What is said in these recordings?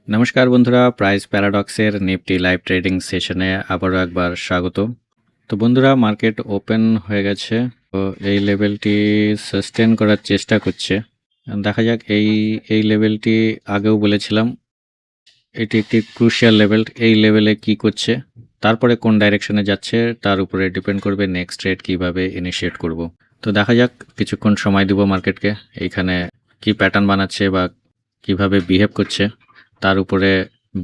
নমস্কার বন্ধুরা, price প্যারাডক্সের Nifty live trading সেশনে আবারও একবার স্বাগত। তো বন্ধুরা, মার্কেট ওপেন হয়ে গেছে। তো এই লেভেলটি সাস্টেন করার চেষ্টা করছে। দেখা যাক এই লেভেলটি আগেও বলেছিলাম এটি একটি ক্রুশিয়াল লেভেল। এই লেভেলে কি করছে, তারপরে কোন ডাইরেকশনে যাচ্ছে তার উপরে ডিপেন্ড করবে নেক্সট ট্রেড কিভাবে ইনিশিয়েট করব। তো দেখা যাক, কিছুক্ষণ সময় দিব মার্কেটকে, এইখানে কি প্যাটার্ন বানাচ্ছে বা কিভাবে বিহেভ করছে তার উপরে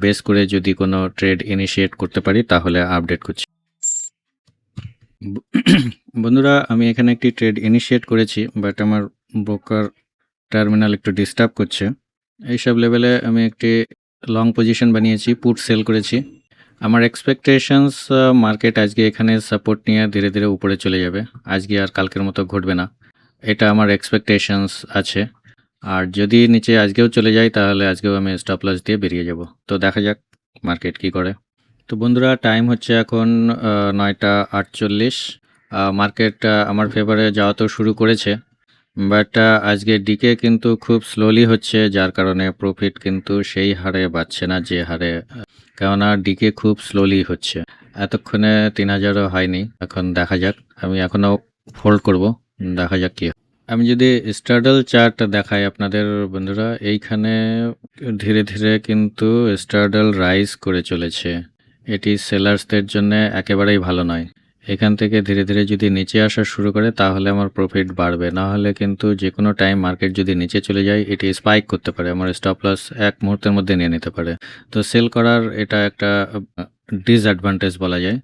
বেস করে যদি কোনো ট্রেড ইনিশিয়েট করতে পারি তাহলে আপডেট করছি। বন্ধুরা, আমি এখানে একটি ট্রেড ইনিশিয়েট করেছি, বাট আমার ব্রোকার টার্মিনাল একটু ডিস্টার্ব করছে। এইসব লেভেলে আমি একটি লং পজিশন বানিয়েছি, পুট সেল করেছি। আমার এক্সপেকটেশনস মার্কেট আজকে এখানে সাপোর্ট নিয়ে ধীরে ধীরে উপরে চলে যাবে, আজকে আর কালকের মতো ঘটবে না, এটা আমার এক্সপেকটেশনস আছে। আর যদি নিচে আজকেও চলে যায় তাহলে আজকেও আমি স্টপ লস দিয়ে বেরিয়ে যাব। তো দেখা যাক মার্কেট কি করে। তো বন্ধুরা, টাইম হচ্ছে এখন 9টা 48। মার্কেট আমার ফেভারে যাওয়া তো শুরু করেছে, বাট আজকে ডিকে কিন্তু খুব স্লোলি হচ্ছে, যার কারণে প্রফিট কিন্তু সেই হারে বাড়ছে না যে হারে, কেননা ডিকে খুব স্লোলি হচ্ছে। এতক্ষণে 3000ও হয়নি। এখন দেখা যাক, আমি এখনও হোল্ড করব, দেখা যাক কি হয়। আমি যদি স্টার্ডল চার্ট দেখাই আপনাদের বন্ধুরা, এইখানে ধীরে ধীরে কিন্তু স্টার্ডল রাইজ করে চলেছে। এটি সেলার্সদের জন্য একেবারেই ভালো নয়। এখান থেকে ধীরে ধীরে যদি নিচে আসা শুরু করে তাহলে আমার প্রফিট বাড়বে, না হলে কিন্তু যে কোনো টাইম মার্কেট যদি নিচে চলে যায় এটি স্পাইক করতে পারে, আমার স্টপ লস এক মুহূর্তের মধ্যে নিয়ে নিতে পারে। তো সেল করার এটা একটা ডিসঅ্যাডভান্টেজ বলা যায়।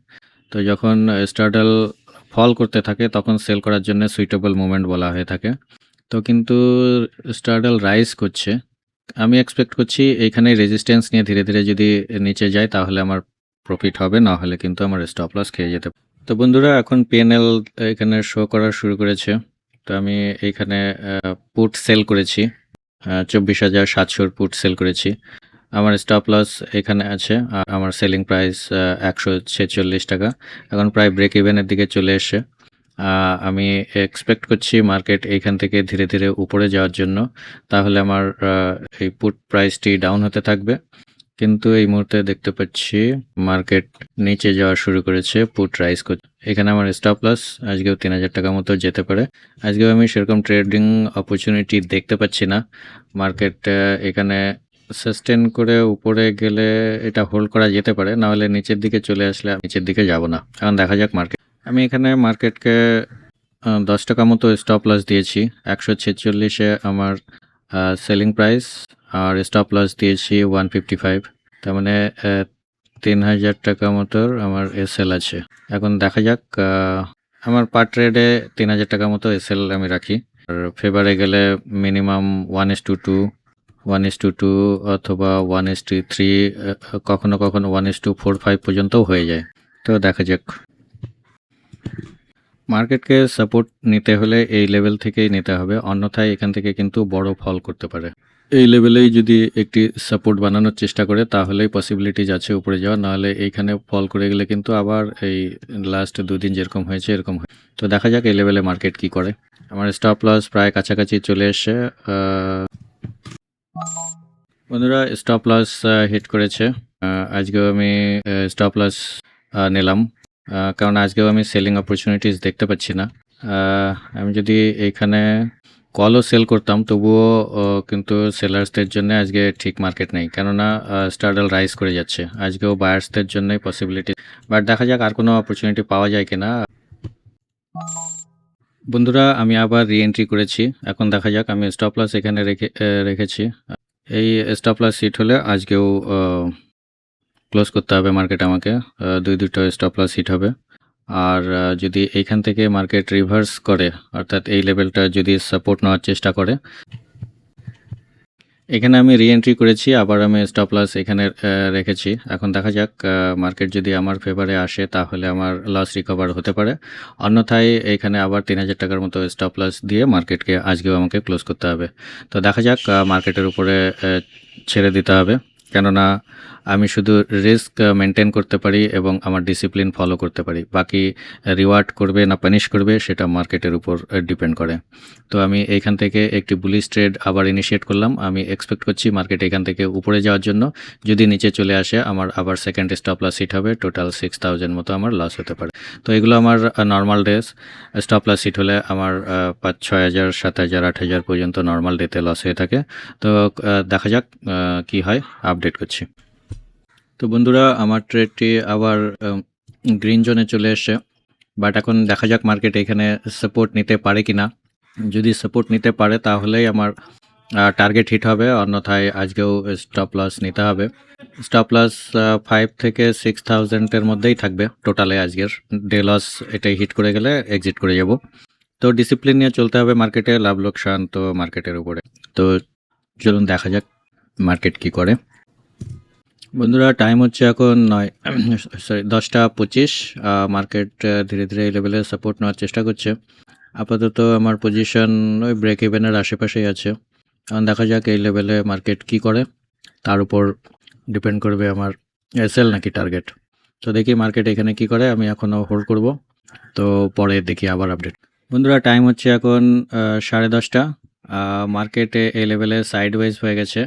তো যখন স্টার্ডল ফল করতে থাকে তখন সেল করার জন্য সুইটেবল মুভমেন্ট বলা হয়ে থাকে। তো কিন্তু স্টার্ডল রাইজ করছে, আমি এক্সপেক্ট করছি এইখানে রেজিস্ট্যান্স নিয়ে ধীরে ধীরে যদি নিচে যায় তাহলে আমার প্রফিট হবে, না হলে কিন্তু আমার স্টপ লস খেয়ে যেতে পারে। তো বন্ধুরা, এখন পিএনএল এখানে শো করা শুরু করেছে। তো আমি এইখানে পুট সেল করেছি, 24,700 পুট সেল করেছি। আমার স্টপ লস এখানে আছে, আর আমার সেলিং প্রাইস 146 টাকা। এখন প্রায় ব্রেক ইভেনের দিকে চলে এসে আমি এক্সপেক্ট করছি মার্কেট এইখান থেকে ধীরে ধীরে উপরে যাওয়ার জন্য, তাহলে আমার এই পুট প্রাইসটি ডাউন হতে থাকবে। কিন্তু এই মুহূর্তে দেখতে পাচ্ছি মার্কেট নিচে যাওয়া শুরু করেছে, পুট রাইজ করছে। এখানে আমার স্টপ লস আজকেও 3000 টাকা মতো যেতে পারে। আজকেও আমি সেরকম ট্রেডিং অপরচুনিটি দেখতে পাচ্ছি না। মার্কেট এখানে সাস্টেন করে উপরে গেলে এটা হোল্ড করা যেতে পারে, না হলে নিচের দিকে চলে আসলে নিচের দিকে যাব না। এখন দেখা যাক মার্কেট। আমি এখানে মার্কেটকে 10 টাকা মতো স্টপ লস দিয়েছি। 146-এ আমার সেলিং প্রাইস, আর স্টপ লস দিয়েছি 155। তার মানে 3000 টাকা মতো আমার এসএল আছে। এখন দেখা যাক, আমার পার ট্রেডে 3000 টাকা মতো এসএল আমি রাখি। আর ফেভারে গেলে মিনিমাম 1:2, 1:2 অথবা 1:3, কখনো কখনো 1:4-5 পর্যন্তও হয়ে যায়। তো দেখা যাক। মার্কেটকে সাপোর্ট নিতে হলে এই লেভেল থেকেই নিতে হবে, অন্যথায় এখান থেকে কিন্তু বড় ফল করতে পারে। এই লেভেলেই যদি একটি সাপোর্ট বানানোর চেষ্টা করে তাহলেই পসিবিলিটিজ আছে উপরে যাওয়া, নাহলে এইখানে ফল করে গেলে কিন্তু আবার এই লাস্ট 2 দিন যেরকম হয়েছে এরকম হয়। তো দেখা যাক এই লেভেলে মার্কেট কি করে। আমার স্টপ লস প্রায় কাছাকাছি চলে এসে, বন্ধুরা স্টপ লস হিট করেছে। আজকেও আমি স্টপ লস নিলাম, কারণ আজকেও আমি সেলিং অপরচুনিটিস দেখতে পাচ্ছি না। আমি যদি এইখানে কলও সেল করতাম তবুও কিন্তু সেলার্সদের জন্য আজকে ঠিক মার্কেট নেই, কেননা স্টার্ডল রাইজ করে যাচ্ছে। আজকেও বায়ার্সদের জন্যই পসিবিলিটি, বাট দেখা যাক আর কোনো অপরচুনিটি পাওয়া যায় কিনা। বন্ধুরা, আমি আবার রি এন্ট্রি করেছি। এখন দেখা যাক, আমি স্টপ লস এখানে রেখেছি। এই স্টপ লস হিট হলে আজকেও ক্লোজ করতে হবে মার্কেট আমাকে, দুটো স্টপ লস হিট হবে। আর যদি এইখান থেকে মার্কেট রিভার্স করে, অর্থাৎ এই লেভেলটা যদি সাপোর্ট নেওয়ার চেষ্টা করে, এখানে আমি রি এন্ট্রি করেছি, আবার আমি স্টপ লস এখানে রেখেছি। এখন দেখা যাক মার্কেট যদি আমার ফেভারে আসে তাহলে আমার লস রিকভার হতে পারে, অন্যথায় এখানে আবার 3000 টাকার মতো স্টপ লস দিয়ে মার্কেটকে আজকেও আমাকে ক্লোজ করতে হবে। তো দেখা যাক, মার্কেটের উপরে ছেড়ে দিতে হবে, কেননা আমি শুধু রিস্ক মেনটেন করতে পারি এবং আমার ডিসিপ্লিন ফলো করতে পারি। বাকি রিওয়ার্ড করবে না পানিশ করবে সেটা মার্কেটের উপর ডিপেন্ড করে। তো আমি এইখান থেকে একটি বুলিশ ট্রেড আবার ইনিশিয়েট করলাম। আমি এক্সপেক্ট করছি মার্কেট এখান থেকে উপরে যাওয়ার জন্য। যদি নিচে চলে আসে আমার আবার সেকেন্ড স্টপ লস হিট হবে। টোটাল 6000 মতো আমার লস হতে পারে। তো এগুলো আমার normal days. Stop loss hit হলে আমার 5-6,000, 7,000, 8,000 পর্যন্ত নরমাল ডেতে লস হয়ে থাকে। তো দেখা যাক কি হয়, আপডেট করছি। তো বন্ধুরা আমার ট্রেডটি আবার গ্রিন জোনে চলে এসছে, বাট এখন দেখা যাক মার্কেট এখানে সাপোর্ট নিতে পারে কি না। যদি সাপোর্ট নিতে পারে তাহলেই আমার টার্গেট হিট হবে, অন্যথায় আজকেও স্টপ লস নিতে হবে। স্টপ লস 5 থেকে 6,000-এর মধ্যেই থাকবে টোটালে আজকের ডে লস। এটাই হিট করে গেলে এক্সিট করে যাব। তো ডিসিপ্লিন নিয়ে চলতে হবে মার্কেটে, লাভ লোকসান তো মার্কেটের উপরে। তো চলুন দেখা যাক মার্কেট কি করে। বন্ধুরা টাইম হচ্ছে এখন 10টা 25। মার্কেট ধীরে ধীরে এই লেভেলে সাপোর্ট নেওয়ার চেষ্টা করছে। আপাতত আমার পজিশন ওই ব্রেক ইভেনের আশেপাশেই আছে। এখন দেখা যাক এই লেভেলে মার্কেট কি করে, তার উপর ডিপেন্ড করবে আমার এসএল নাকি টার্গেট। তো দেখি মার্কেট এখানে কি করে, আমি এখনও হোল্ড করব। তো পরে দেখি আবার আপডেট। বন্ধুরা টাইম হচ্ছে এখন 10:30। মার্কেটে এই লেভেলে সাইডওয়েজ হয়ে গেছে।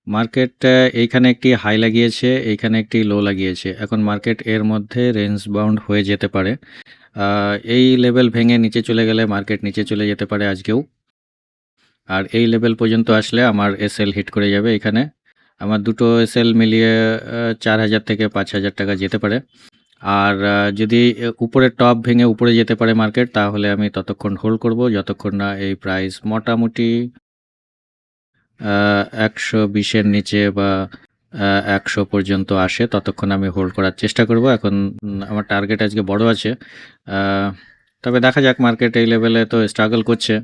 মার্কেট এইখানে একটি হাই লাগিয়েছে, এইখানে একটি লো লাগিয়েছে। এখন মার্কেট এর মধ্যে রেঞ্জ বাউন্ড হয়ে যেতে পারে। এই লেভেল ভেঙে নিচে চলে গেলে মার্কেট নিচে চলে যেতে পারে আজকেও। আর এই লেভেল পর্যন্ত আসলে আমার এসএল হিট করে যাবে। এখানে আমার দুটো এসএল মিলিয়ে 4,000 থেকে 5,000 টাকা যেতে পারে। আর যদি উপরের টপ ভেঙে উপরে যেতে পারে মার্কেট, তাহলে আমি ততক্ষণ হোল্ড করব যতক্ষণ না এই প্রাইস মোটামুটি 120-এর নিচে বা 100 পর্যন্ত আসে। ততক্ষণ আমি হোল্ড করার চেষ্টা করব। এখন আমার টার্গেট আজকে বড় আছে। তবে দেখা যাক মার্কেট এই লেভেলে তো স্ট্রাগল করছে।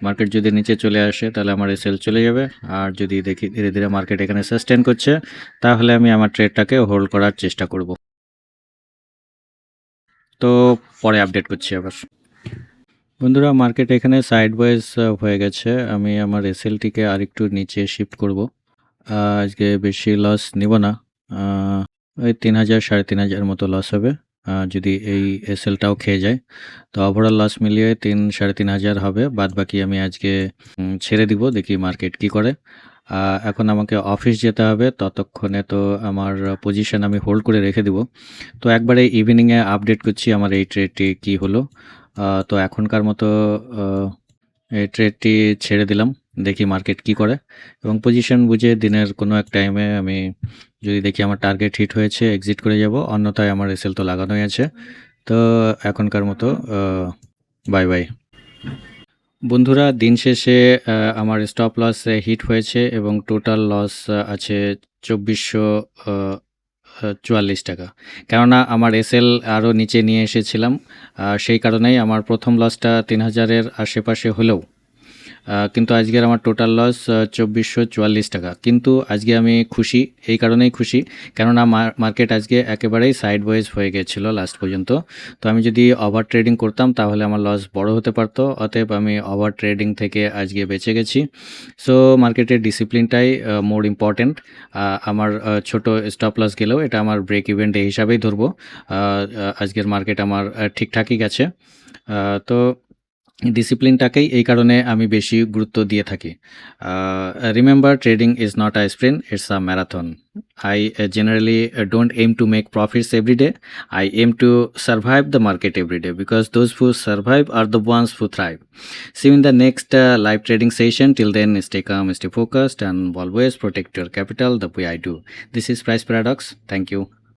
মার্কেট যদি নিচে চলে আসে তাহলে আমার এসএল চলে যাবে। আর যদি দেখি ধীরে ধীরে মার্কেট এখানে সাস্টেন করছে, তাহলে আমি আমার ট্রেডটাকে হোল্ড করার চেষ্টা করব। তো পরে আপডেট করছি আবার। বন্ধুরা মার্কেট এখানে সাইডওয়েজ হয়ে গেছে। আমি আমার এসএলটিকে আরেকটু নিচে শিফট করব। আজকে বেশি লস নিব না। ওই 3,000 3,500 মতো লস হবে যদি এই এসএলটাও খেয়ে যায়। তো ওভারঅল লস মিলিয়ে 3,000-3,500 হবে। বাদ বাকি আমি আজকে ছেড়ে দিব, দেখি মার্কেট কি করে। এখন আমাকে অফিস যেতে হবে, ততক্ষণে তো আমার পজিশন আমি হোল্ড করে রেখে দিব। তো একবারে ইভিনিংয়ে আপডেট করছি আমার এই ট্রেডটি কি হলো। তো এখনকার মতো এই ট্রেডটি ছেড়ে দিলাম, দেখি মার্কেট কি করে। এবং পজিশন বুঝে দিনের কোনো এক টাইমে আমি যদি দেখি আমার টার্গেট হিট হয়েছে এক্সিট করে যাব, অন্যথায় আমার এসএল তো লাগানোই আছে। তো এখনকার মতো বাই বাই। বন্ধুরা দিন শেষে আমার স্টপ লস হিট হয়েছে এবং টোটাল লস আছে 2,444 টাকা। কেননা আমার এসএল আরও নিচে নিয়ে এসেছিলাম, সেই কারণেই আমার প্রথম লসটা 3,000-এর আশেপাশে হলেও কিন্তু আজকের আমার টোটাল লস 2,444 টাকা। কিন্তু আজকে আমি খুশি, এই কারণেই খুশি কেননা মার্কেট আজকে একেবারেই সাইডওয়েজ হয়ে গেছিলো লাস্ট পর্যন্ত। তো আমি যদি ওভার ট্রেডিং করতাম তাহলে আমার লস বড় হতে পারতো। অতএব আমি ওভার ট্রেডিং থেকে আজকে বেঁচে গেছি। সো মার্কেটের ডিসিপ্লিনটাই মোর ইম্পর্ট্যান্ট। আমার ছোট স্টপ লস গেলেও এটা আমার ব্রেক ইভেন ডে হিসাবেই ধরবো। আজকের মার্কেট আমার ঠিকঠাকই গেছে। তো ডিসিপ্লিনটাকেই এই কারণে আমি বেশি গুরুত্ব দিয়ে থাকি। Remember trading is not a sprint, it's a marathon. I generally don't aim to make profits every day. I aim to survive the market every day because those who survive are the ones who thrive. See you in the next live trading session. Till then, stay calm, stay focused, and always protect your capital the way I do. This is Price Paradox. Thank you.